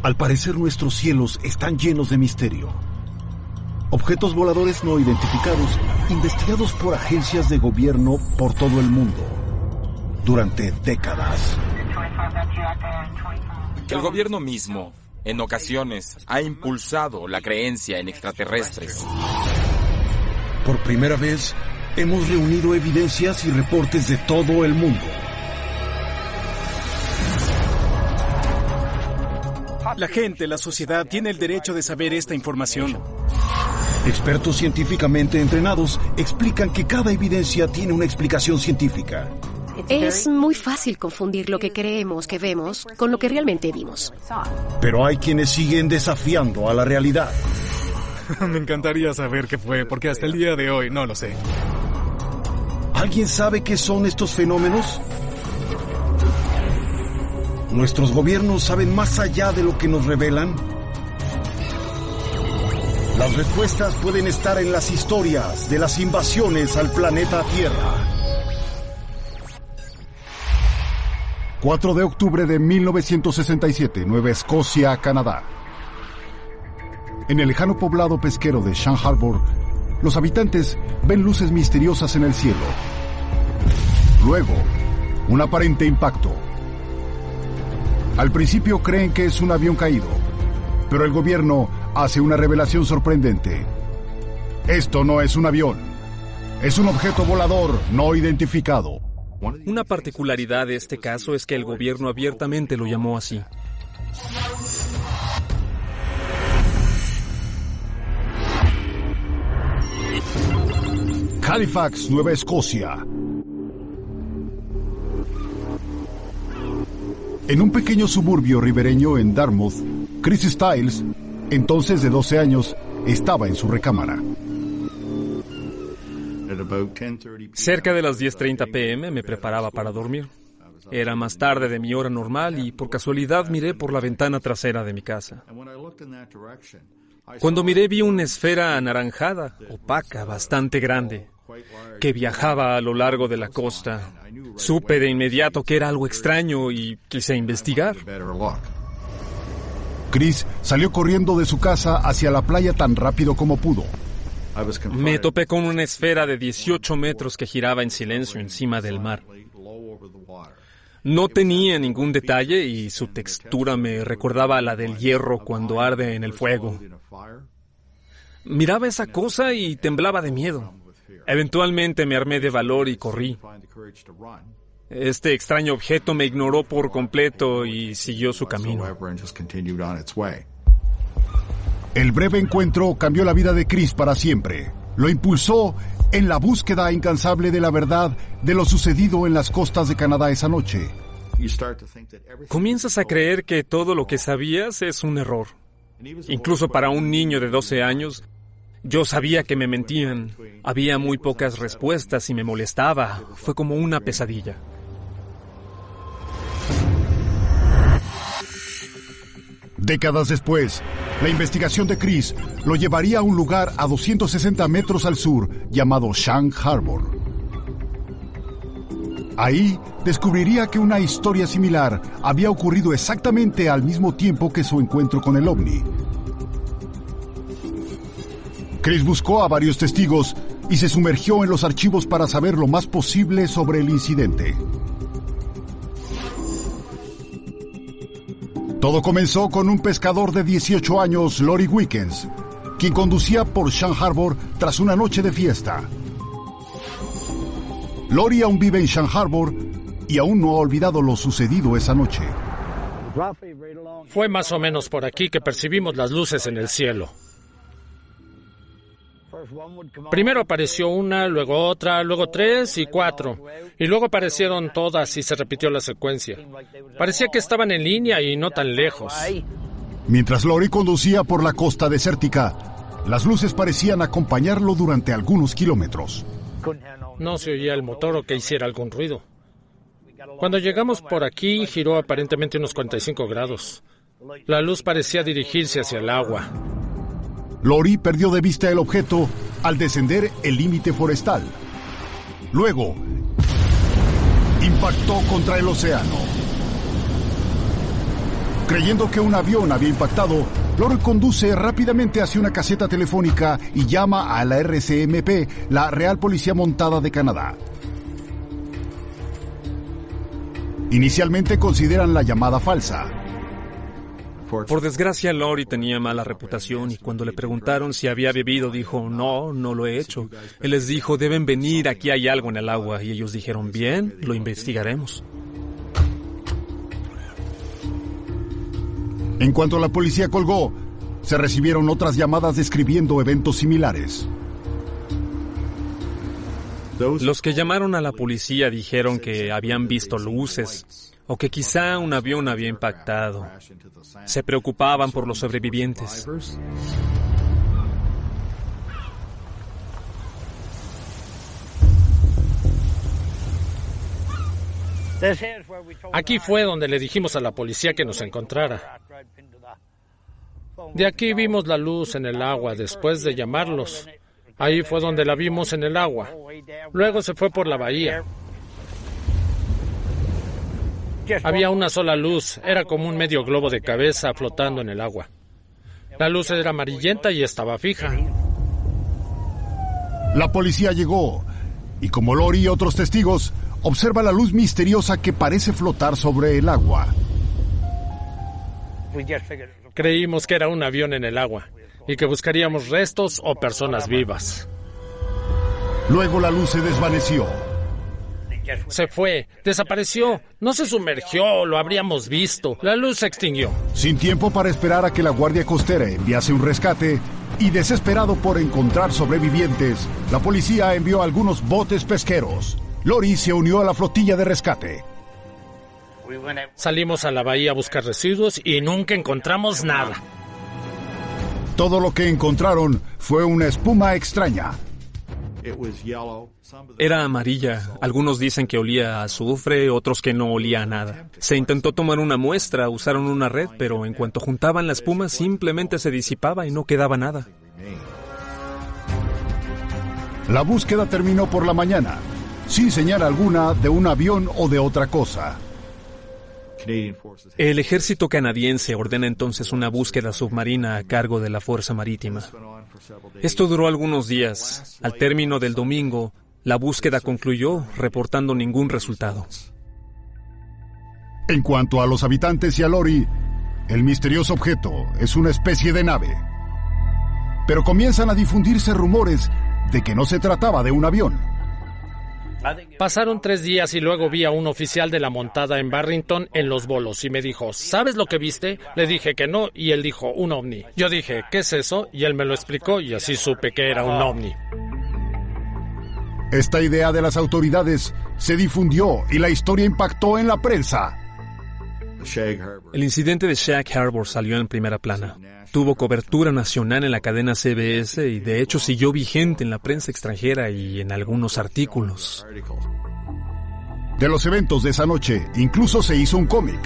Al parecer nuestros cielos están llenos de misterio. Objetos voladores no identificados, investigados por agencias de gobierno por todo el mundo durante décadas. El gobierno mismo, en ocasiones, ha impulsado la creencia en extraterrestres. Por primera vez, hemos reunido evidencias y reportes de todo el mundo. La gente, la sociedad, tiene el derecho de saber esta información. Expertos científicamente entrenados explican que cada evidencia tiene una explicación científica. Es muy fácil confundir lo que creemos que vemos con lo que realmente vimos. Pero hay quienes siguen desafiando a la realidad. Me encantaría saber qué fue, porque hasta el día de hoy no lo sé. ¿Alguien sabe qué son estos fenómenos? ¿Nuestros gobiernos saben más allá de lo que nos revelan? Las respuestas pueden estar en las historias de las invasiones al planeta Tierra. 4 de octubre de 1967, Nueva Escocia, Canadá. En el lejano poblado pesquero de Shank Harbor, los habitantes ven luces misteriosas en el cielo. Luego, un aparente impacto. Al principio creen que es un avión caído, pero el gobierno hace una revelación sorprendente. Esto no es un avión, es un objeto volador no identificado. Una particularidad de este caso es que el gobierno abiertamente lo llamó así. Halifax, Nueva Escocia. En un pequeño suburbio ribereño en Dartmouth, Chris Stiles, entonces de 12 años, estaba en su recámara. Cerca de las 10:30 p.m. me preparaba para dormir. Era más tarde de mi hora normal y por casualidad miré por la ventana trasera de mi casa. Cuando miré vi una esfera anaranjada, opaca, bastante grande, que viajaba a lo largo de la costa. Supe de inmediato que era algo extraño y quise investigar. Chris salió corriendo de su casa hacia la playa tan rápido como pudo. Me topé con una esfera de 18 metros que giraba en silencio encima del mar. No tenía ningún detalle y su textura me recordaba a la del hierro cuando arde en el fuego. Miraba esa cosa y temblaba de miedo. Eventualmente me armé de valor y corrí. Este extraño objeto me ignoró por completo y siguió su camino. El breve encuentro cambió la vida de Chris para siempre. Lo impulsó en la búsqueda incansable de la verdad de lo sucedido en las costas de Canadá esa noche. Comienzas a creer que todo lo que sabías es un error. Incluso para un niño de 12 años, yo sabía que me mentían. Había muy pocas respuestas y me molestaba. Fue como una pesadilla. Décadas después, la investigación de Chris lo llevaría a un lugar a 260 metros al sur llamado Shank Harbor. Ahí descubriría que una historia similar había ocurrido exactamente al mismo tiempo que su encuentro con el ovni. Chris buscó a varios testigos y se sumergió en los archivos para saber lo más posible sobre el incidente. Todo comenzó con un pescador de 18 años, Lori Wickens, quien conducía por Shank Harbor tras una noche de fiesta. Lori aún vive en Shank Harbor y aún no ha olvidado lo sucedido esa noche. Fue más o menos por aquí que percibimos las luces en el cielo. Primero apareció una, luego otra, luego 3 y 4. Y luego aparecieron todas y se repitió la secuencia. Parecía que estaban en línea y no tan lejos. Mientras Lori conducía por la costa desértica, las luces parecían acompañarlo durante algunos kilómetros. No se oía el motor o que hiciera algún ruido. Cuando llegamos por aquí, giró aparentemente unos 45 grados. La luz parecía dirigirse hacia el agua. Lori perdió de vista el objeto al descender el límite forestal. Luego, impactó contra el océano. Creyendo que un avión había impactado, Lori conduce rápidamente hacia una caseta telefónica y llama a la RCMP, la Real Policía Montada de Canadá. Inicialmente consideran la llamada falsa. Por desgracia, Lori tenía mala reputación y cuando le preguntaron si había bebido, dijo, no lo he hecho. Él les dijo, deben venir, aquí hay algo en el agua. Y ellos dijeron, bien, lo investigaremos. En cuanto la policía colgó, se recibieron otras llamadas describiendo eventos similares. Los que llamaron a la policía dijeron que habían visto luces o que quizá un avión había impactado. Se preocupaban por los sobrevivientes. Aquí fue donde le dijimos a la policía que nos encontrara. De aquí vimos la luz en el agua después de llamarlos. Ahí fue donde la vimos en el agua. Luego se fue por la bahía. Había una sola luz, era como un medio globo de cabeza flotando en el agua. La luz era amarillenta y estaba fija. La policía llegó y como Lori y otros testigos, observa la luz misteriosa que parece flotar sobre el agua. Creímos que era un avión en el agua y que buscaríamos restos o personas vivas. Luego la luz se desvaneció. Se fue, desapareció, no se sumergió, lo habríamos visto. La luz se extinguió. Sin tiempo para esperar a que la Guardia Costera enviase un rescate y desesperado por encontrar sobrevivientes, la policía envió algunos botes pesqueros. Lori se unió a la flotilla de rescate. Salimos a la bahía a buscar residuos y nunca encontramos nada. Todo lo que encontraron fue una espuma extraña. Era amarilla. Algunos dicen que olía a azufre, otros que no olía a nada. Se intentó tomar una muestra, usaron una red, pero en cuanto juntaban la espuma simplemente se disipaba y no quedaba nada. La búsqueda terminó por la mañana, sin señal alguna de un avión o de otra cosa. El ejército canadiense ordena entonces una búsqueda submarina a cargo de la Fuerza Marítima. Esto duró algunos días. Al término del domingo, la búsqueda concluyó, reportando ningún resultado. En cuanto a los habitantes y a Lori, el misterioso objeto es una especie de nave. Pero comienzan a difundirse rumores de que no se trataba de un avión. Pasaron 3 días y luego vi a un oficial de la montada en Barrington en Los Bolos y me dijo, ¿sabes lo que viste? Le dije que no y él dijo, un ovni. Yo dije, ¿qué es eso? Y él me lo explicó y así supe que era un ovni. Esta idea de las autoridades se difundió y la historia impactó en la prensa. El incidente de Shag Harbor salió en primera plana. Tuvo cobertura nacional en la cadena CBS y de hecho siguió vigente en la prensa extranjera y en algunos artículos. De los eventos de esa noche, incluso se hizo un cómic.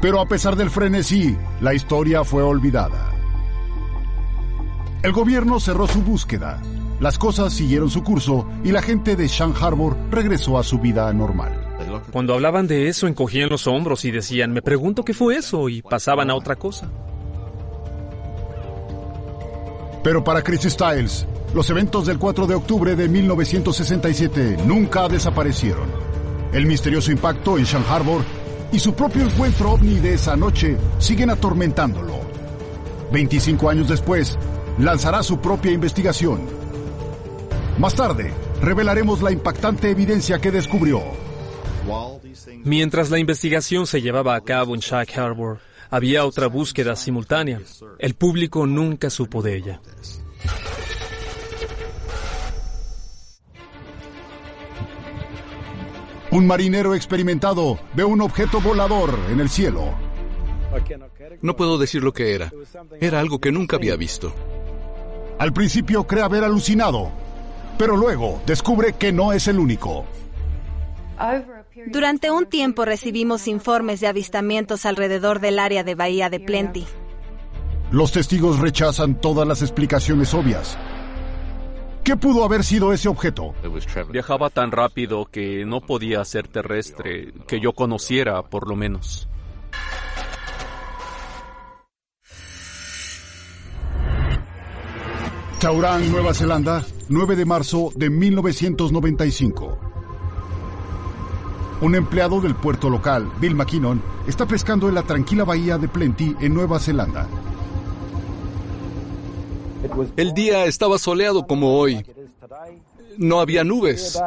Pero a pesar del frenesí, la historia fue olvidada. El gobierno cerró su búsqueda, las cosas siguieron su curso y la gente de Shag Harbor regresó a su vida normal. Cuando hablaban de eso, encogían los hombros y decían, me pregunto qué fue eso, y pasaban a otra cosa. Pero para Chris Stiles, los eventos del 4 de octubre de 1967 nunca desaparecieron. El misterioso impacto en Shag Harbor y su propio encuentro ovni de esa noche siguen atormentándolo. 25 años después, lanzará su propia investigación. Más tarde, revelaremos la impactante evidencia que descubrió. Mientras la investigación se llevaba a cabo en Shag Harbor, había otra búsqueda simultánea. El público nunca supo de ella. Un marinero experimentado ve un objeto volador en el cielo. No puedo decir lo que era. Era algo que nunca había visto. Al principio cree haber alucinado, pero luego descubre que no es el único. Durante un tiempo recibimos informes de avistamientos alrededor del área de Bahía de Plenty. Los testigos rechazan todas las explicaciones obvias. ¿Qué pudo haber sido ese objeto? Viajaba tan rápido que no podía ser terrestre, que yo conociera, por lo menos. Tauranga, Nueva Zelanda, 9 de marzo de 1995. Un empleado del puerto local, Bill McKinnon, está pescando en la tranquila bahía de Plenty, en Nueva Zelanda. El día estaba soleado como hoy. No había nubes.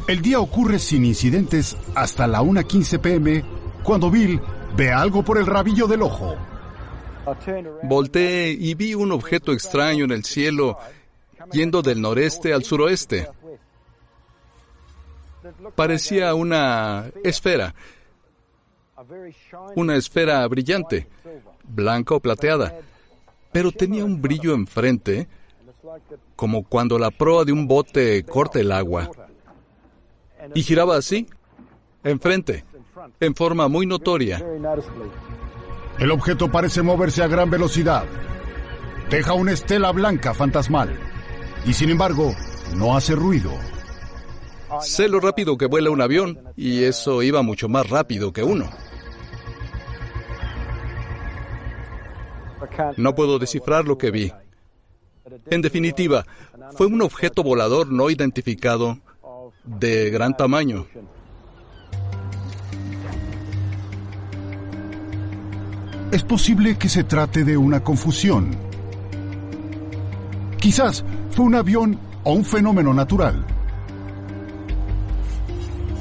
El día ocurre sin incidentes hasta la 1:15 p.m., cuando Bill ve algo por el rabillo del ojo. Volteé y vi un objeto extraño en el cielo, yendo del noreste al suroeste. Parecía una esfera brillante, blanca o plateada, pero tenía un brillo enfrente, como cuando la proa de un bote corta el agua. Y giraba así, enfrente, en forma muy notoria. El objeto parece moverse a gran velocidad. Deja una estela blanca fantasmal. Y sin embargo, no hace ruido. Sé lo rápido que vuela un avión, y eso iba mucho más rápido que uno. No puedo descifrar lo que vi. En definitiva, fue un objeto volador no identificado de gran tamaño. Es posible que se trate de una confusión. Quizás fue un avión o un fenómeno natural.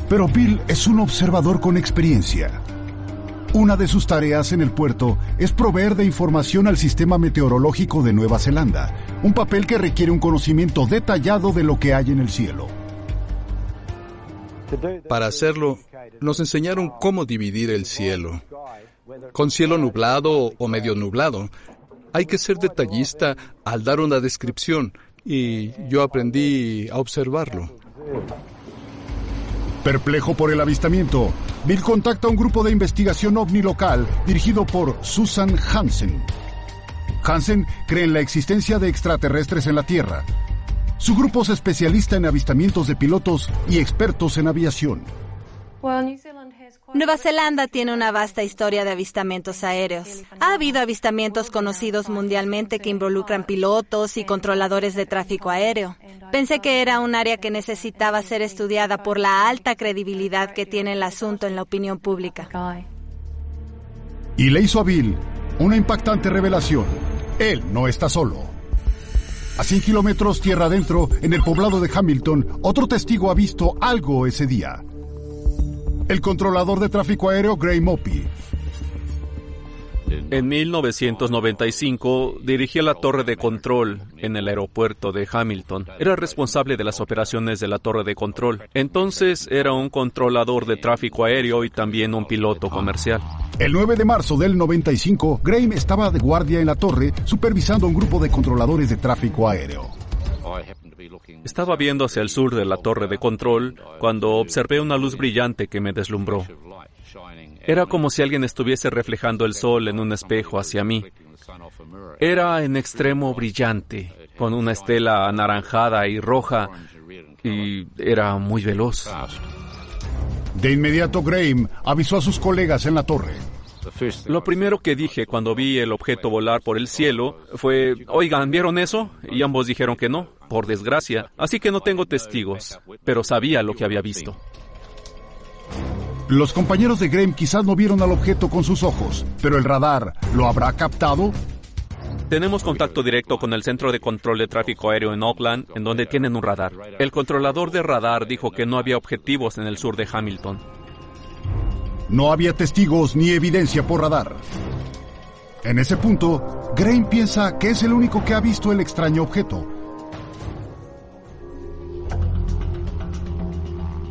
Pero Bill es un observador con experiencia. Una de sus tareas en el puerto es proveer de información al sistema meteorológico de Nueva Zelanda, un papel que requiere un conocimiento detallado de lo que hay en el cielo. Para hacerlo, nos enseñaron cómo dividir el cielo. Con cielo nublado o medio nublado, hay que ser detallista al dar una descripción, y yo aprendí a observarlo. Perplejo por el avistamiento, Bill contacta a un grupo de investigación ovni local dirigido por Susan Hansen. Hansen cree en la existencia de extraterrestres en la Tierra. Su grupo se especializa en avistamientos de pilotos y expertos en aviación. Nueva Zelanda tiene una vasta historia de avistamientos aéreos. Ha habido avistamientos conocidos mundialmente que involucran pilotos y controladores de tráfico aéreo. Pensé que era un área que necesitaba ser estudiada por la alta credibilidad que tiene el asunto en la opinión pública. Y le hizo a Bill una impactante revelación. Él no está solo. A 100 kilómetros tierra adentro, en el poblado de Hamilton, otro testigo ha visto algo ese día. El controlador de tráfico aéreo Graham Opie. En 1995 dirigí la torre de control en el aeropuerto de Hamilton. Era responsable de las operaciones de la torre de control. Entonces era un controlador de tráfico aéreo y también un piloto comercial. El 9 de marzo del 95, Graham estaba de guardia en la torre supervisando un grupo de controladores de tráfico aéreo. Estaba viendo hacia el sur de la torre de control cuando observé una luz brillante que me deslumbró. Era como si alguien estuviese reflejando el sol en un espejo hacia mí. Era en extremo brillante, con una estela anaranjada y roja, y era muy veloz. De inmediato, Graham avisó a sus colegas en la torre. Lo primero que dije cuando vi el objeto volar por el cielo fue: oigan, ¿vieron eso? Y ambos dijeron que no, por desgracia. Así que no tengo testigos, pero sabía lo que había visto. Los compañeros de Graham quizás no vieron al objeto con sus ojos, pero el radar ¿lo habrá captado? Tenemos contacto directo con el Centro de Control de Tráfico Aéreo en Auckland, en donde tienen un radar. El controlador de radar dijo que no había objetivos en el sur de Hamilton. No había testigos ni evidencia por radar. En ese punto, Graham piensa que es el único que ha visto el extraño objeto.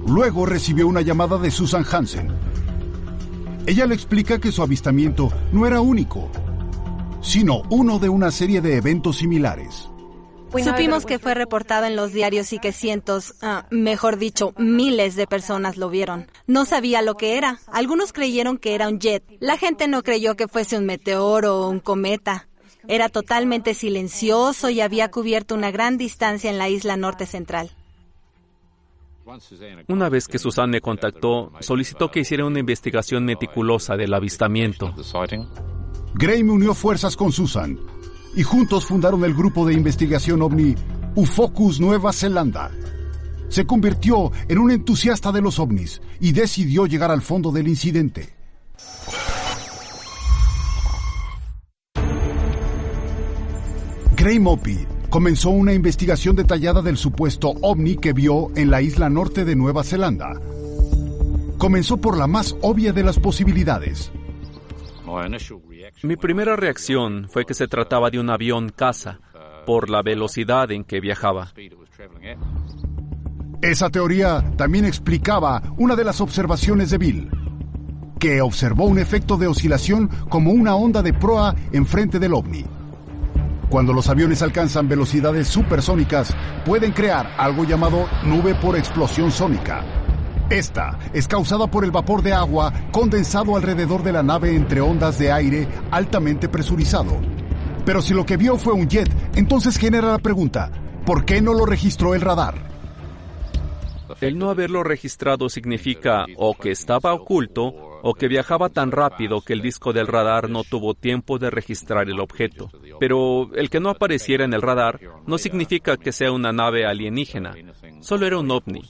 Luego recibió una llamada de Susan Hansen. Ella le explica que su avistamiento no era único, sino uno de una serie de eventos similares. Supimos que fue reportado en los diarios y que cientos, mejor dicho, miles de personas lo vieron. No sabía lo que era. Algunos creyeron que era un jet. La gente no creyó que fuese un meteoro o un cometa. Era totalmente silencioso y había cubierto una gran distancia en la isla norte central. Una vez que Susan me contactó, solicitó que hiciera una investigación meticulosa del avistamiento. Graham unió fuerzas con Susan. y juntos fundaron el grupo de investigación ovni Ufocus Nueva Zelanda. Se convirtió en un entusiasta de los ovnis y decidió llegar al fondo del incidente. Graham Oppy comenzó una investigación detallada del supuesto ovni que vio en la isla norte de Nueva Zelanda. Comenzó por la más obvia de las posibilidades. Mi primera reacción fue que se trataba de un avión caza, por la velocidad en que viajaba. Esa teoría también explicaba una de las observaciones de Bill, que observó un efecto de oscilación como una onda de proa enfrente del ovni. Cuando los aviones alcanzan velocidades supersónicas, pueden crear algo llamado nube por explosión sónica. Esta es causada por el vapor de agua condensado alrededor de la nave entre ondas de aire altamente presurizado. Pero si lo que vio fue un jet, entonces genera la pregunta, ¿por qué no lo registró el radar? El no haberlo registrado significa o que estaba oculto o que viajaba tan rápido que el disco del radar no tuvo tiempo de registrar el objeto. Pero el que no apareciera en el radar no significa que sea una nave alienígena, solo era un ovni.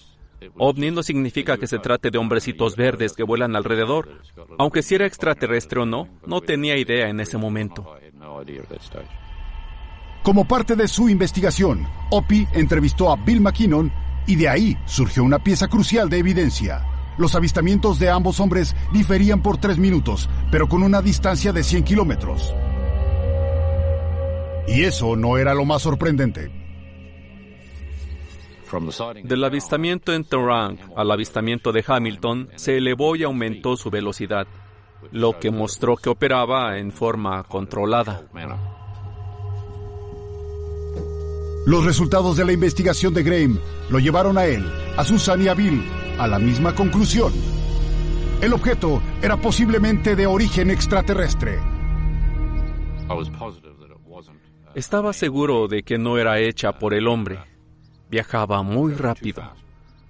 OVNI no significa que se trate de hombrecitos verdes que vuelan alrededor. Aunque si era extraterrestre o no, no tenía idea en ese momento. Como parte de su investigación, Oppy entrevistó a Bill McKinnon y de ahí surgió una pieza crucial de evidencia. Los avistamientos de ambos hombres diferían por 3 minutos, pero con una distancia de 100 kilómetros. Y eso no era lo más sorprendente. Del avistamiento en Terang al avistamiento de Hamilton, se elevó y aumentó su velocidad, lo que mostró que operaba en forma controlada. Los resultados de la investigación de Graham lo llevaron a él, a Susan y a Bill a la misma conclusión. El objeto era posiblemente de origen extraterrestre. Estaba seguro de que no era hecha por el hombre. Viajaba muy rápido.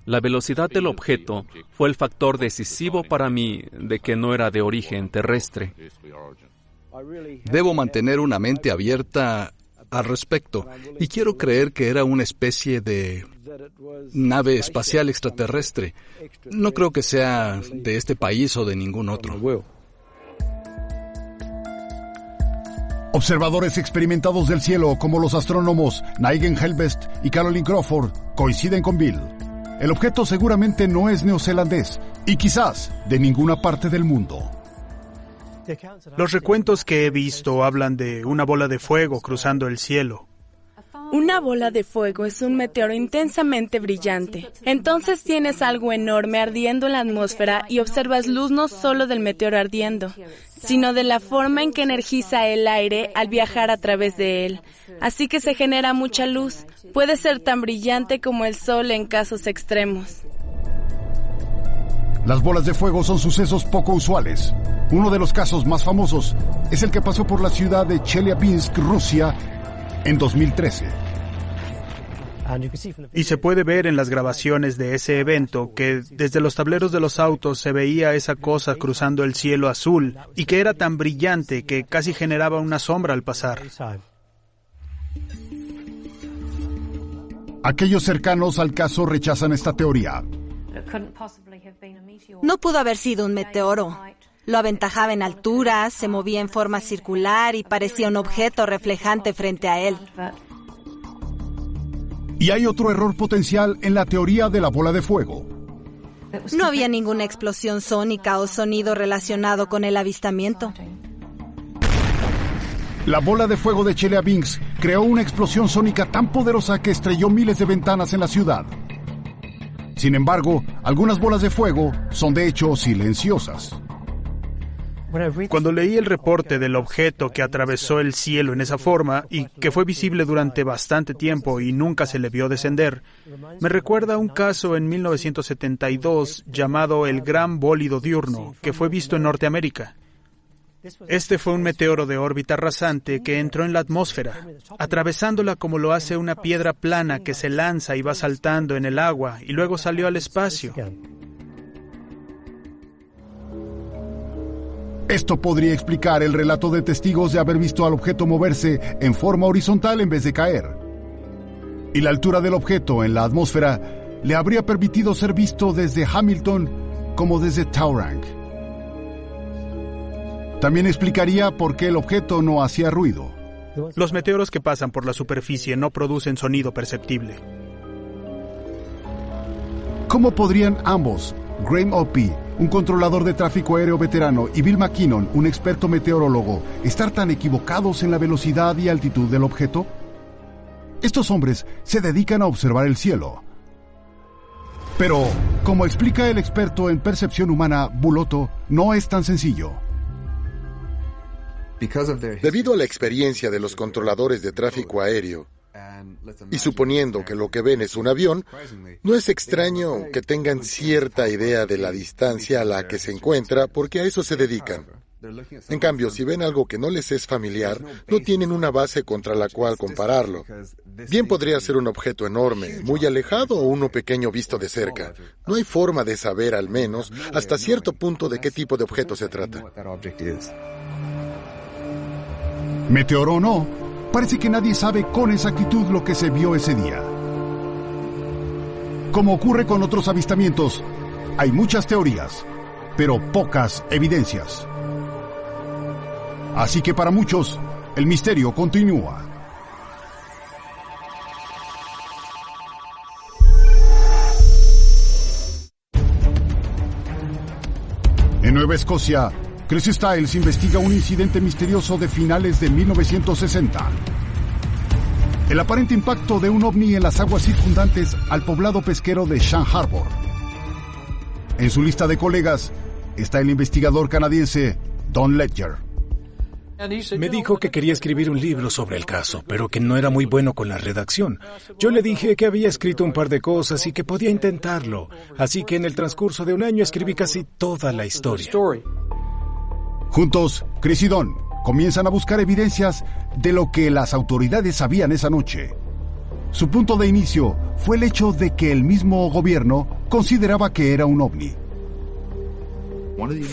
La velocidad del objeto fue el factor decisivo para mí de que no era de origen terrestre. Debo mantener una mente abierta al respecto, y quiero creer que era una especie de nave espacial extraterrestre. No creo que sea de este país o de ningún otro. Observadores experimentados del cielo como los astrónomos Nigel Helbest y Caroline Crawford coinciden con Bill. El objeto seguramente no es neozelandés y quizás de ninguna parte del mundo. Los recuentos que he visto hablan de una bola de fuego cruzando el cielo. Una bola de fuego es un meteoro intensamente brillante. Entonces tienes algo enorme ardiendo en la atmósfera y observas luz no solo del meteoro ardiendo, sino de la forma en que energiza el aire al viajar a través de él. Así que se genera mucha luz. Puede ser tan brillante como el sol en casos extremos. Las bolas de fuego son sucesos poco usuales. Uno de los casos más famosos es el que pasó por la ciudad de Chelyabinsk, Rusia, en 2013. Y se puede ver en las grabaciones de ese evento que desde los tableros de los autos se veía esa cosa cruzando el cielo azul y que era tan brillante que casi generaba una sombra al pasar. Aquellos cercanos al caso rechazan esta teoría. No pudo haber sido un meteoro. Lo aventajaba en altura, se movía en forma circular y parecía un objeto reflejante frente a él. Y hay otro error potencial en la teoría de la bola de fuego. No había ninguna explosión sónica o sonido relacionado con el avistamiento. La bola de fuego de Chelyabinsk creó una explosión sónica tan poderosa que estrelló miles de ventanas en la ciudad. Sin embargo, algunas bolas de fuego son de hecho silenciosas. Cuando leí el reporte del objeto que atravesó el cielo en esa forma y que fue visible durante bastante tiempo y nunca se le vio descender, me recuerda a un caso en 1972 llamado el Gran Bólido Diurno, que fue visto en Norteamérica. Este fue un meteoro de órbita rasante que entró en la atmósfera, atravesándola como lo hace una piedra plana que se lanza y va saltando en el agua y luego salió al espacio. Esto podría explicar el relato de testigos de haber visto al objeto moverse en forma horizontal en vez de caer. Y la altura del objeto en la atmósfera le habría permitido ser visto desde Hamilton como desde Tauranga. También explicaría por qué el objeto no hacía ruido. Los meteoros que pasan por la superficie no producen sonido perceptible. ¿Cómo podrían ambos, Graham Opie, un controlador de tráfico aéreo veterano, y Bill McKinnon, un experto meteorólogo, estar tan equivocados en la velocidad y altitud del objeto? Estos hombres se dedican a observar el cielo. Pero, como explica el experto en percepción humana, Bulotto, no es tan sencillo. Debido a la experiencia de los controladores de tráfico aéreo, y suponiendo que lo que ven es un avión, no es extraño que tengan cierta idea de la distancia a la que se encuentra, porque a eso se dedican. En cambio, si ven algo que no les es familiar, no tienen una base contra la cual compararlo. Bien podría ser un objeto enorme, muy alejado, o uno pequeño visto de cerca. No hay forma de saber, al menos, hasta cierto punto de qué tipo de objeto se trata. Meteoro o no, parece que nadie sabe con exactitud lo que se vio ese día. Como ocurre con otros avistamientos, hay muchas teorías, pero pocas evidencias. Así que para muchos, el misterio continúa. En Nueva Escocia, Chris Stiles investiga un incidente misterioso de finales de 1960. El aparente impacto de un ovni en las aguas circundantes al poblado pesquero de Shan Harbor. En su lista de colegas está el investigador canadiense Don Ledger. Me dijo que quería escribir un libro sobre el caso, pero que no era muy bueno con la redacción. Yo le dije que había escrito un par de cosas y que podía intentarlo. Así que en el transcurso de un año escribí casi toda la historia. Juntos, Chris y Don comienzan a buscar evidencias de lo que las autoridades sabían esa noche. Su punto de inicio fue el hecho de que el mismo gobierno consideraba que era un ovni.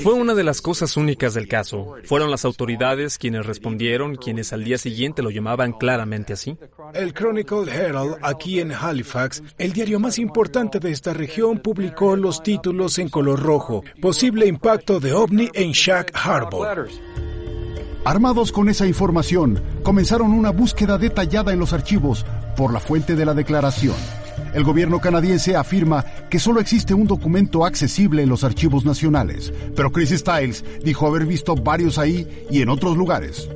Fue una de las cosas únicas del caso. Fueron las autoridades quienes respondieron, quienes al día siguiente lo llamaban claramente así. El Chronicle Herald, aquí en Halifax, el diario más importante de esta región, publicó los títulos en color rojo: Posible impacto de ovni en Shan Harbor. Armados con esa información, comenzaron una búsqueda detallada en los archivos por la fuente de la declaración. El gobierno canadiense afirma que solo existe un documento accesible en los archivos nacionales, pero Chris Stiles dijo haber visto varios ahí y en otros lugares.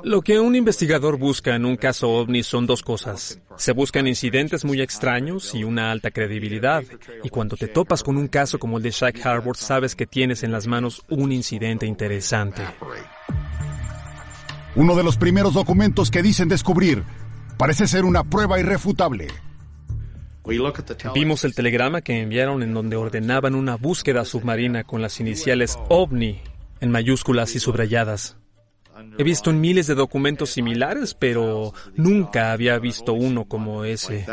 Lo que un investigador busca en un caso ovni son dos cosas. Se buscan incidentes muy extraños y una alta credibilidad. Y cuando te topas con un caso como el de Shan Harbor, sabes que tienes en las manos un incidente interesante. Uno de los primeros documentos que dicen descubrir parece ser una prueba irrefutable. Vimos el telegrama que enviaron en donde ordenaban una búsqueda submarina con las iniciales OVNI en mayúsculas y subrayadas. He visto en miles de documentos similares, pero nunca había visto uno como ese.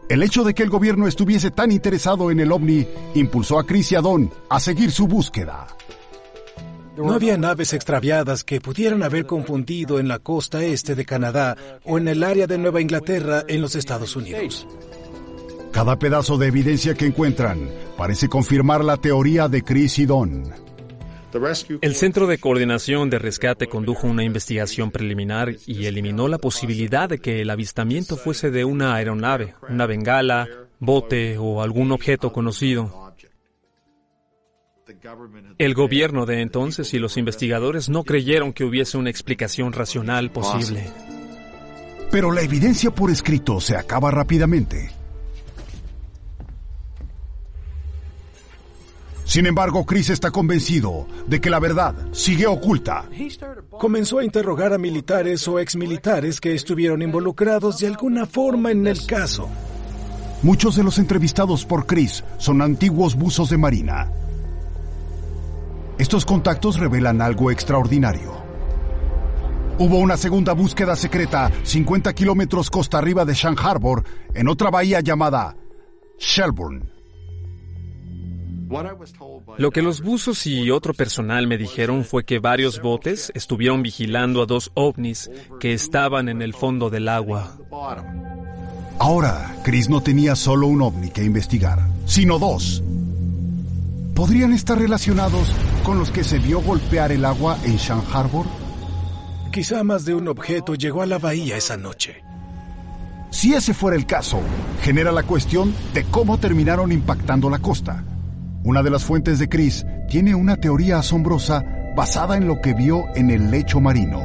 El hecho de que el gobierno estuviese tan interesado en el OVNI impulsó a Chris y a Don a seguir su búsqueda. No había naves extraviadas que pudieran haber confundido en la costa este de Canadá o en el área de Nueva Inglaterra en los Estados Unidos. Cada pedazo de evidencia que encuentran parece confirmar la teoría de Chris y Don. El Centro de Coordinación de Rescate condujo una investigación preliminar y eliminó la posibilidad de que el avistamiento fuese de una aeronave, una bengala, bote o algún objeto conocido. El gobierno de entonces y los investigadores no creyeron que hubiese una explicación racional posible. Pero la evidencia por escrito se acaba rápidamente. Sin embargo, Chris está convencido de que la verdad sigue oculta. Comenzó a interrogar a militares o exmilitares que estuvieron involucrados de alguna forma en el caso. Muchos de los entrevistados por Chris son antiguos buzos de marina. Estos contactos revelan algo extraordinario. Hubo una segunda búsqueda secreta 50 kilómetros costa arriba de Shan Harbor, en otra bahía llamada Shelburne. Lo que los buzos y otro personal me dijeron fue que varios botes estuvieron vigilando a 2 ovnis que estaban en el fondo del agua. Ahora, Chris no tenía solo un ovni que investigar, sino 2. ¿Podrían estar relacionados con los que se vio golpear el agua en Shan Harbor? Quizá más de un objeto llegó a la bahía esa noche. Si ese fuera el caso, genera la cuestión de cómo terminaron impactando la costa. Una de las fuentes de Chris tiene una teoría asombrosa basada en lo que vio en el lecho marino,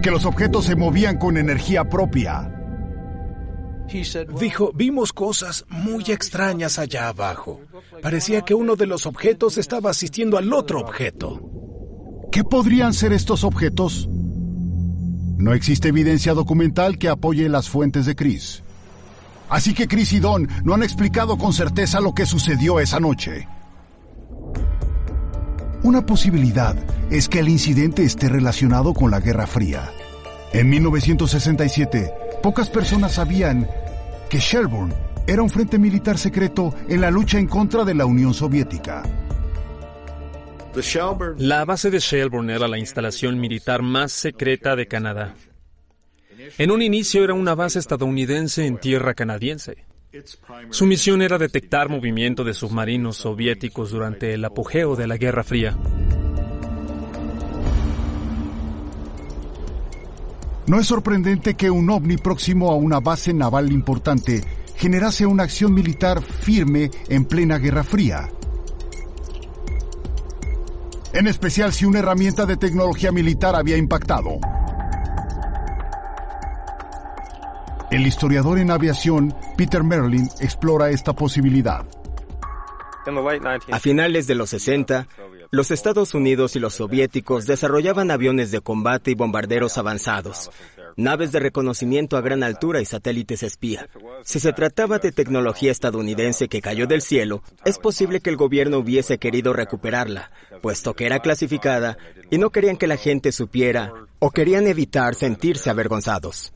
que los objetos se movían con energía propia. Dijo, vimos cosas muy extrañas allá abajo. Parecía que uno de los objetos estaba asistiendo al otro objeto. ¿Qué podrían ser estos objetos? No existe evidencia documental que apoye las fuentes de Chris. Así que Chris y Don no han explicado con certeza lo que sucedió esa noche. Una posibilidad es que el incidente esté relacionado con la Guerra Fría. En 1967, pocas personas sabían que Shelburne era un frente militar secreto en la lucha en contra de la Unión Soviética. La base de Shelburne era la instalación militar más secreta de Canadá. En un inicio era una base estadounidense en tierra canadiense. Su misión era detectar movimiento de submarinos soviéticos durante el apogeo de la Guerra Fría. No es sorprendente que un ovni próximo a una base naval importante generase una acción militar firme en plena Guerra Fría. En especial si una herramienta de tecnología militar había impactado. El historiador en aviación Peter Merlin explora esta posibilidad. A finales de los 60, los Estados Unidos y los soviéticos desarrollaban aviones de combate y bombarderos avanzados, naves de reconocimiento a gran altura y satélites espía. Si se trataba de tecnología estadounidense que cayó del cielo, es posible que el gobierno hubiese querido recuperarla, puesto que era clasificada y no querían que la gente supiera o querían evitar sentirse avergonzados.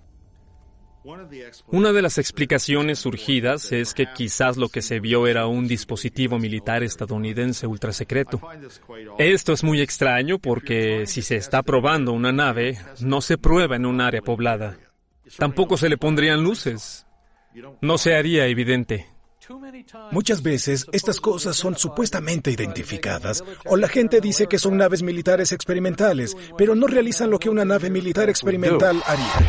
Una de las explicaciones surgidas es que quizás lo que se vio era un dispositivo militar estadounidense ultrasecreto. Esto es muy extraño porque si se está probando una nave, no se prueba en un área poblada. Tampoco se le pondrían luces. No se haría evidente. Muchas veces estas cosas son supuestamente identificadas, o la gente dice que son naves militares experimentales, pero no realizan lo que una nave militar experimental haría.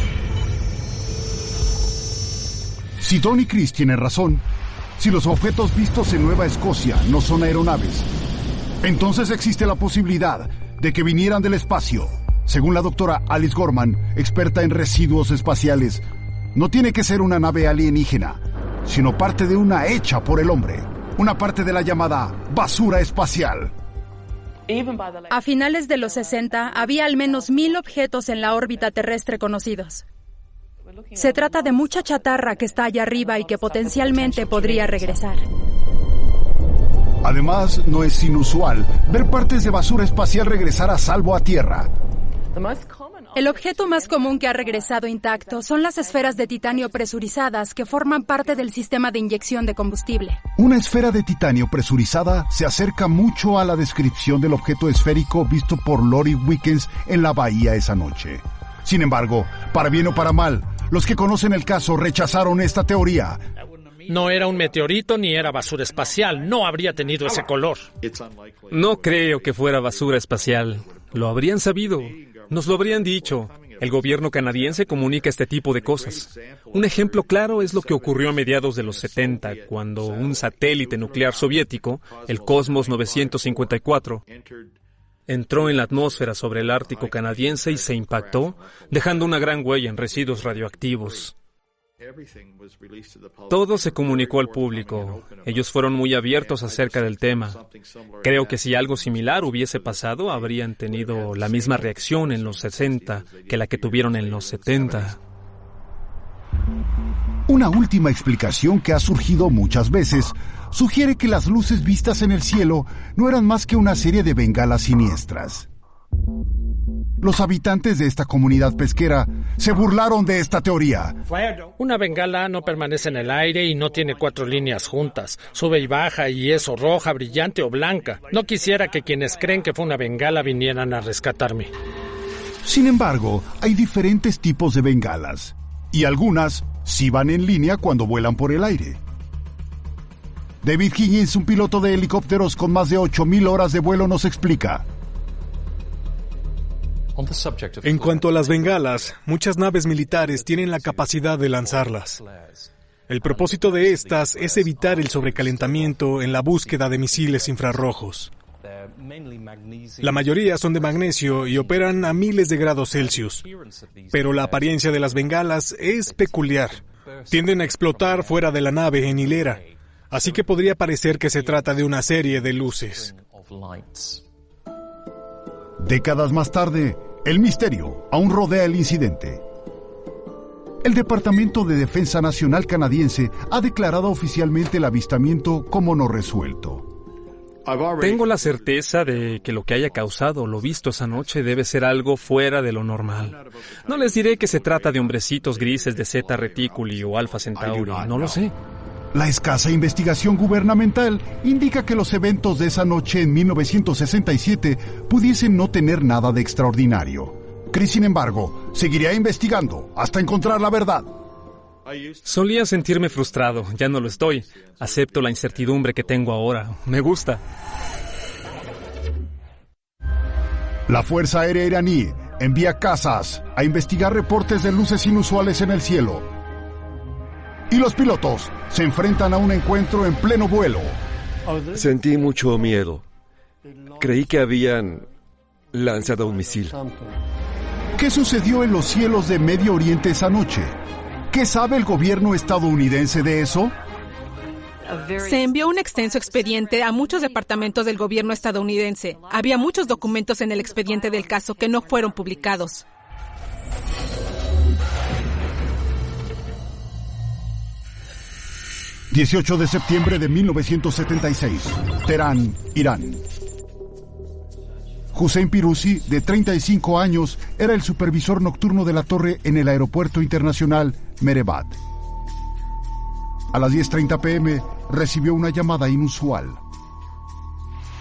Si Don y Chris tienen razón, si los objetos vistos en Nueva Escocia no son aeronaves, entonces existe la posibilidad de que vinieran del espacio. Según la doctora Alice Gorman, experta en residuos espaciales, no tiene que ser una nave alienígena, sino parte de una hecha por el hombre, una parte de la llamada basura espacial. A finales de los 60, había al menos 1,000 objetos en la órbita terrestre conocidos. Se trata de mucha chatarra que está allá arriba y que potencialmente podría regresar. Además, no es inusual ver partes de basura espacial regresar a salvo a Tierra. El objeto más común que ha regresado intacto son las esferas de titanio presurizadas que forman parte del sistema de inyección de combustible. Una esfera de titanio presurizada se acerca mucho a la descripción del objeto esférico visto por Lori Wickens en la bahía esa noche. Sin embargo, para bien o para mal, los que conocen el caso rechazaron esta teoría. No era un meteorito ni era basura espacial. No habría tenido ese color. No creo que fuera basura espacial. Lo habrían sabido. Nos lo habrían dicho. El gobierno canadiense comunica este tipo de cosas. Un ejemplo claro es lo que ocurrió a mediados de los 70, cuando un satélite nuclear soviético, el Cosmos 954, entró en la atmósfera sobre el Ártico canadiense y se impactó, dejando una gran huella en residuos radioactivos. Todo se comunicó al público. Ellos fueron muy abiertos acerca del tema. Creo que si algo similar hubiese pasado, habrían tenido la misma reacción en los 60 que la que tuvieron en los 70. Una última explicación que ha surgido muchas veces sugiere que las luces vistas en el cielo no eran más que una serie de bengalas siniestras. Los habitantes de esta comunidad pesquera se burlaron de esta teoría. Una bengala no permanece en el aire y no tiene 4 líneas juntas. Sube y baja y es o roja, brillante o blanca. No quisiera que quienes creen que fue una bengala vinieran a rescatarme. Sin embargo, hay diferentes tipos de bengalas. Y algunas sí van en línea cuando vuelan por el aire. David Higgins, un piloto de helicópteros con más de 8,000 horas de vuelo, nos explica. En cuanto a las bengalas, muchas naves militares tienen la capacidad de lanzarlas. El propósito de estas es evitar el sobrecalentamiento en la búsqueda de misiles infrarrojos. La mayoría son de magnesio y operan a miles de grados Celsius, pero la apariencia de las bengalas es peculiar. Tienden a explotar fuera de la nave en hilera, así que podría parecer que se trata de una serie de luces. Décadas más tarde, el misterio aún rodea el incidente. El Departamento de Defensa Nacional canadiense ha declarado oficialmente el avistamiento como no resuelto. Tengo la certeza de que lo que haya causado lo visto esa noche debe ser algo fuera de lo normal. No les diré que se trata de hombrecitos grises de Zeta Reticuli o Alpha Centauri, no lo sé. La escasa investigación gubernamental indica que los eventos de esa noche en 1967 pudiesen no tener nada de extraordinario. Chris, sin embargo, seguiría investigando hasta encontrar la verdad. Solía sentirme frustrado, ya no lo estoy. Acepto la incertidumbre que tengo ahora. Me gusta. La Fuerza Aérea iraní envía cazas a investigar reportes de luces inusuales en el cielo. Y los pilotos se enfrentan a un encuentro en pleno vuelo. Sentí mucho miedo. Creí que habían lanzado un misil. ¿Qué sucedió en los cielos de Medio Oriente esa noche? ¿Qué sabe el gobierno estadounidense de eso? Se envió un extenso expediente a muchos departamentos del gobierno estadounidense. Había muchos documentos en el expediente del caso que no fueron publicados. ...18 de septiembre de 1976... Teherán, Irán. Hussein Piruzi, de 35 años... era el supervisor nocturno de la torre... en el aeropuerto internacional Mehrabad. A las 10:30 p.m... recibió una llamada inusual.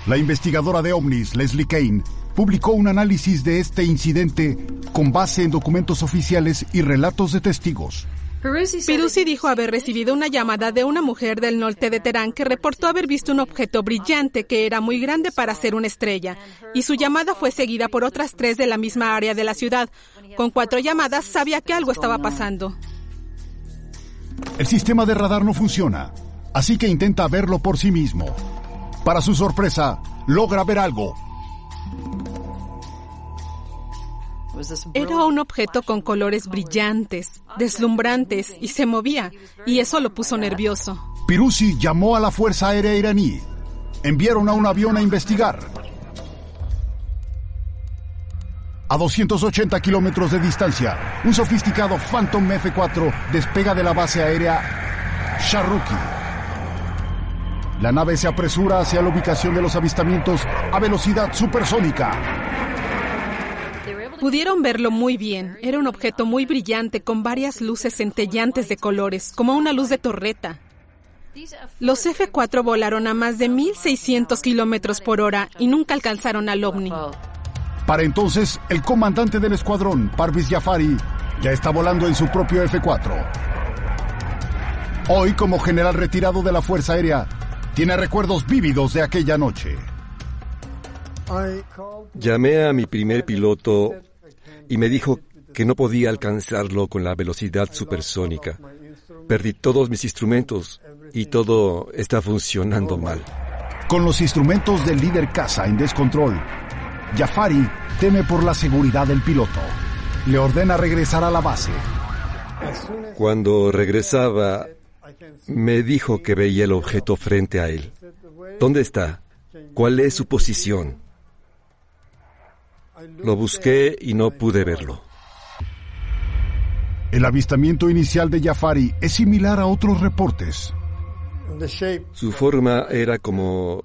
La investigadora de ovnis, Leslie Kane... publicó un análisis de este incidente... con base en documentos oficiales y relatos de testigos. Piruzi dijo haber recibido una llamada de una mujer del norte de Teherán que reportó haber visto un objeto brillante que era muy grande para ser una estrella, y su llamada fue seguida por otras 3 de la misma área de la ciudad. Con 4 llamadas sabía que algo estaba pasando. El sistema de radar no funciona, así que intenta verlo por sí mismo. Para su sorpresa, logra ver algo. Era un objeto con colores brillantes, deslumbrantes, y se movía, y eso lo puso nervioso. Piruzi llamó a la Fuerza Aérea iraní. Enviaron a un avión a investigar. A 280 kilómetros de distancia, un sofisticado Phantom F-4 despega de la base aérea Sharruki. La nave se apresura hacia la ubicación de los avistamientos a velocidad supersónica. Pudieron verlo muy bien. Era un objeto muy brillante con varias luces centellantes de colores, como una luz de torreta. Los F-4 volaron a más de 1,600 kilómetros por hora y nunca alcanzaron al ovni. Para entonces, el comandante del escuadrón, Parviz Jafari, ya está volando en su propio F-4. Hoy, como general retirado de la Fuerza Aérea, tiene recuerdos vívidos de aquella noche. Llamé a mi primer piloto y me dijo que no podía alcanzarlo con la velocidad supersónica. Perdí todos mis instrumentos y todo está funcionando mal. Con los instrumentos del líder caza en descontrol, Jafari teme por la seguridad del piloto. Le ordena regresar a la base. Cuando regresaba, me dijo que veía el objeto frente a él. ¿Dónde está? ¿Cuál es su posición? Lo busqué y no pude verlo. El avistamiento inicial de Jafari es similar a otros reportes. Su forma era como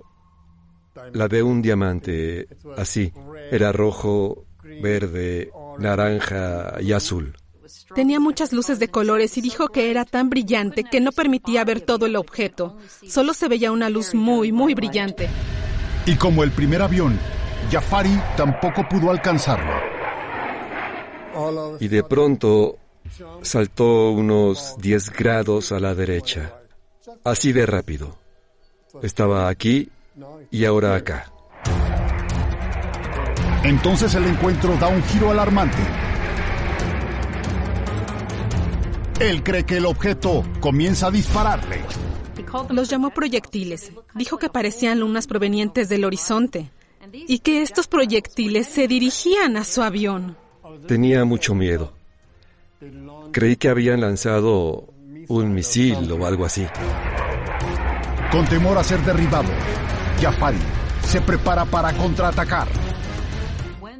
la de un diamante, así. Era rojo, verde, naranja y azul. Tenía muchas luces de colores y dijo que era tan brillante que no permitía ver todo el objeto. Solo se veía una luz muy, muy brillante. Y como el primer avión, Jafari tampoco pudo alcanzarlo. Y de pronto saltó unos 10 grados a la derecha. Así de rápido. Estaba aquí y ahora acá. Entonces el encuentro da un giro alarmante. Él cree que el objeto comienza a dispararle. Los llamó proyectiles. Dijo que parecían lunas provenientes del horizonte y que estos proyectiles se dirigían a su avión. Tenía mucho miedo. Creí que habían lanzado un misil o algo así. Con temor a ser derribado, Jafari se prepara para contraatacar.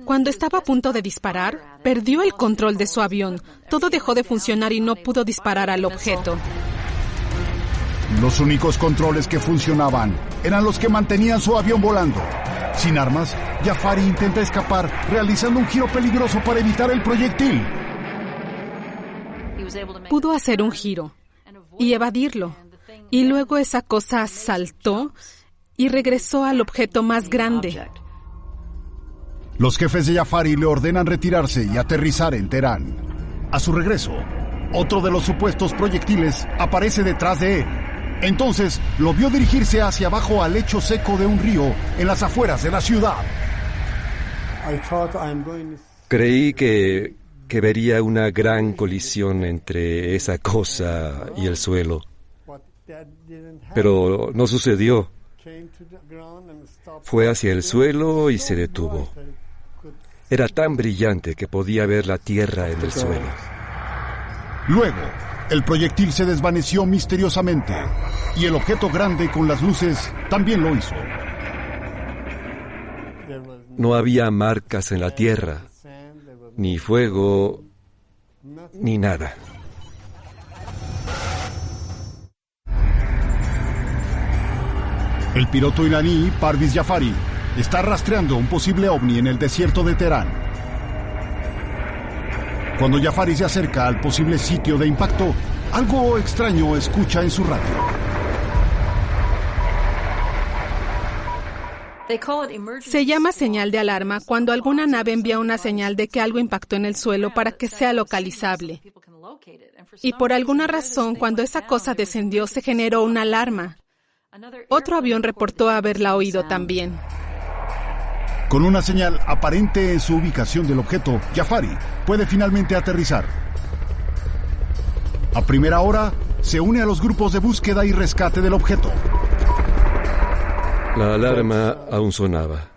Cuando estaba a punto de disparar, perdió el control de su avión. Todo dejó de funcionar y no pudo disparar al objeto. Los únicos controles que funcionaban eran los que mantenían su avión volando. Sin armas, Jafari intenta escapar, realizando un giro peligroso para evitar el proyectil. Pudo hacer un giro y evadirlo. Y luego esa cosa saltó y regresó al objeto más grande. Los jefes de Jafari le ordenan retirarse y aterrizar en Teherán. A su regreso, otro de los supuestos proyectiles aparece detrás de él. Entonces, lo vio dirigirse hacia abajo al lecho seco de un río en las afueras de la ciudad. Creí que vería una gran colisión entre esa cosa y el suelo. Pero no sucedió. Fue hacia el suelo y se detuvo. Era tan brillante que podía ver la tierra en el suelo. Luego, el proyectil se desvaneció misteriosamente y el objeto grande con las luces también lo hizo. No había marcas en la tierra, ni fuego, ni nada. El piloto iraní Parviz Jafari está rastreando un posible ovni en el desierto de Teherán. Cuando Jafari se acerca al posible sitio de impacto, algo extraño escucha en su radio. Se llama señal de alarma cuando alguna nave envía una señal de que algo impactó en el suelo para que sea localizable. Y por alguna razón, cuando esa cosa descendió, se generó una alarma. Otro avión reportó haberla oído también. Con una señal aparente en su ubicación del objeto, Jafari puede finalmente aterrizar. A primera hora, se une a los grupos de búsqueda y rescate del objeto. La alarma aún sonaba.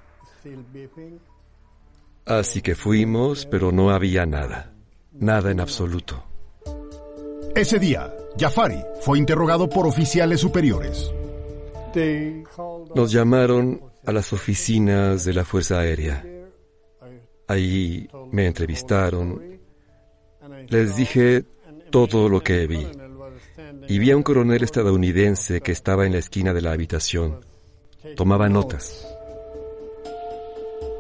Así que fuimos, pero no había nada. Nada en absoluto. Ese día, Jafari fue interrogado por oficiales superiores. Nos llamaron a las oficinas de la Fuerza Aérea. Ahí me entrevistaron. Les dije todo lo que vi. Y vi a un coronel estadounidense que estaba en la esquina de la habitación. Tomaba notas.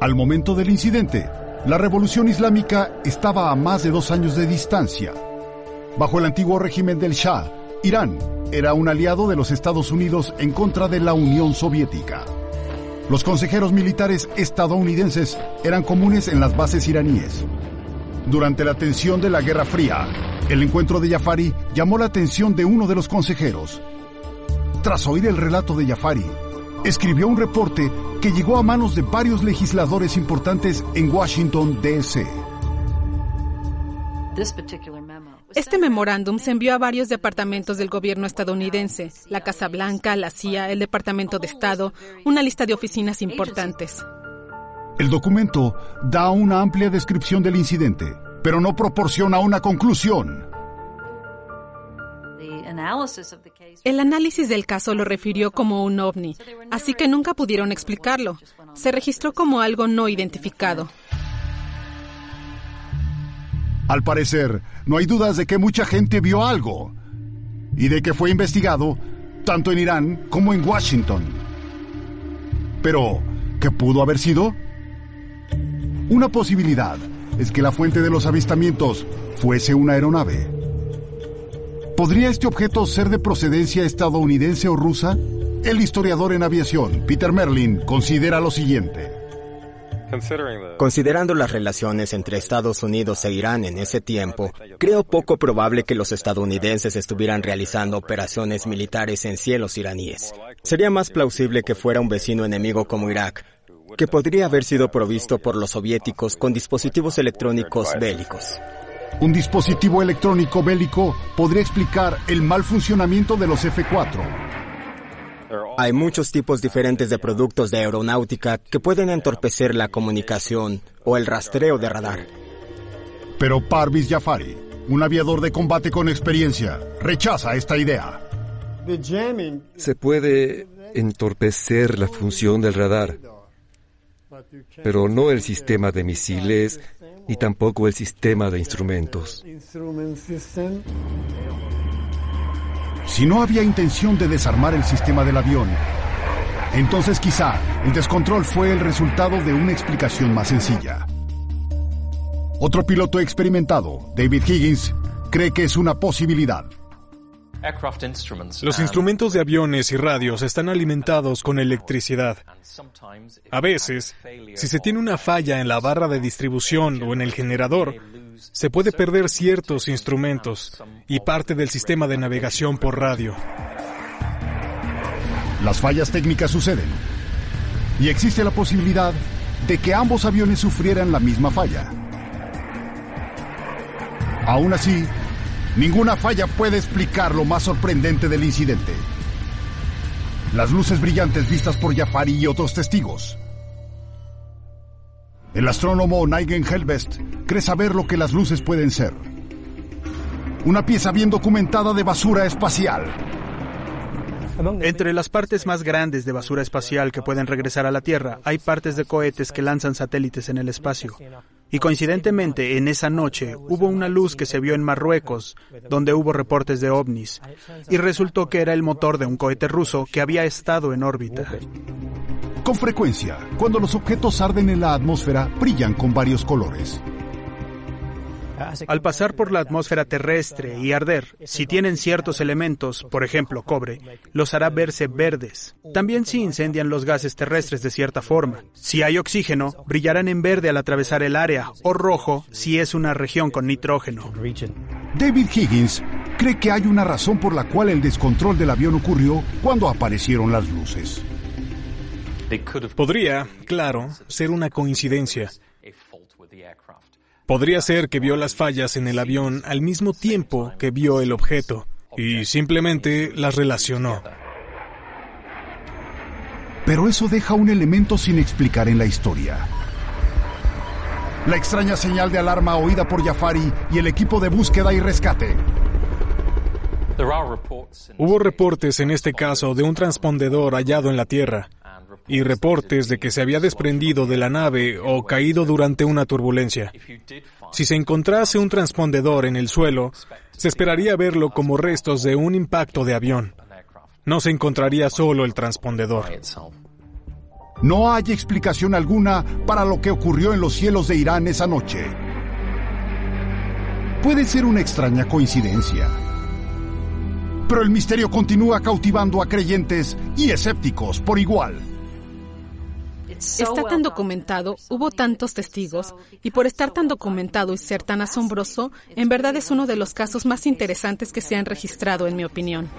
Al momento del incidente, la revolución islámica estaba a más de 2 años de distancia. Bajo el antiguo régimen del Shah, Irán era un aliado de los Estados Unidos en contra de la Unión Soviética. Los consejeros militares estadounidenses eran comunes en las bases iraníes. Durante la tensión de la Guerra Fría, el encuentro de Jafari llamó la atención de uno de los consejeros. Tras oír el relato de Jafari, escribió un reporte que llegó a manos de varios legisladores importantes en Washington, D.C. Este memorándum se envió a varios departamentos del gobierno estadounidense, la Casa Blanca, la CIA, el Departamento de Estado, una lista de oficinas importantes. El documento da una amplia descripción del incidente, pero no proporciona una conclusión. El análisis del caso lo refirió como un ovni, así que nunca pudieron explicarlo. Se registró como algo no identificado. Al parecer, no hay dudas de que mucha gente vio algo y de que fue investigado tanto en Irán como en Washington. Pero, ¿qué pudo haber sido? Una posibilidad es que la fuente de los avistamientos fuese una aeronave. ¿Podría este objeto ser de procedencia estadounidense o rusa? El historiador en aviación, Peter Merlin, considera lo siguiente. Considerando las relaciones entre Estados Unidos e Irán en ese tiempo, creo poco probable que los estadounidenses estuvieran realizando operaciones militares en cielos iraníes. Sería más plausible que fuera un vecino enemigo como Irak, que podría haber sido provisto por los soviéticos con dispositivos electrónicos bélicos. Un dispositivo electrónico bélico podría explicar el mal funcionamiento de los F-4. Hay muchos tipos diferentes de productos de aeronáutica que pueden entorpecer la comunicación o el rastreo de radar. Pero Parviz Jafari, un aviador de combate con experiencia, rechaza esta idea. Se puede entorpecer la función del radar, pero no el sistema de misiles ni tampoco el sistema de instrumentos. Si no había intención de desarmar el sistema del avión, entonces quizá el descontrol fue el resultado de una explicación más sencilla. Otro piloto experimentado, David Higgins, cree que es una posibilidad. Los instrumentos de aviones y radios están alimentados con electricidad. A veces, si se tiene una falla en la barra de distribución o en el generador, se puede perder ciertos instrumentos y parte del sistema de navegación por radio. Las fallas técnicas suceden y existe la posibilidad de que ambos aviones sufrieran la misma falla. Aún así, ninguna falla puede explicar lo más sorprendente del incidente: las luces brillantes vistas por Jafari y otros testigos. El astrónomo Nigel Helbest cree saber lo que las luces pueden ser. Una pieza bien documentada de basura espacial. Entre las partes más grandes de basura espacial que pueden regresar a la Tierra, hay partes de cohetes que lanzan satélites en el espacio. Y coincidentemente, en esa noche, hubo una luz que se vio en Marruecos, donde hubo reportes de ovnis, y resultó que era el motor de un cohete ruso que había estado en órbita. Con frecuencia, cuando los objetos arden en la atmósfera, brillan con varios colores. Al pasar por la atmósfera terrestre y arder, si tienen ciertos elementos, por ejemplo cobre, los hará verse verdes. También si incendian los gases terrestres de cierta forma. Si hay oxígeno, brillarán en verde al atravesar el área, o rojo si es una región con nitrógeno. David Higgins cree que hay una razón por la cual el descontrol del avión ocurrió cuando aparecieron las luces. Podría, claro, ser una coincidencia. Podría ser que vio las fallas en el avión al mismo tiempo que vio el objeto y simplemente las relacionó. Pero eso deja un elemento sin explicar en la historia. La extraña señal de alarma oída por Jafari y el equipo de búsqueda y rescate. Hubo reportes en este caso de un transpondedor hallado en la Tierra y reportes de que se había desprendido de la nave o caído durante una turbulencia. Si se encontrase un transpondedor en el suelo, se esperaría verlo como restos de un impacto de avión. No se encontraría solo el transpondedor. No hay explicación alguna para lo que ocurrió en los cielos de Irán esa noche. Puede ser una extraña coincidencia, pero el misterio continúa cautivando a creyentes y escépticos por igual. Está tan documentado, hubo tantos testigos, y por estar tan documentado y ser tan asombroso, en verdad es uno de los casos más interesantes que se han registrado, en mi opinión.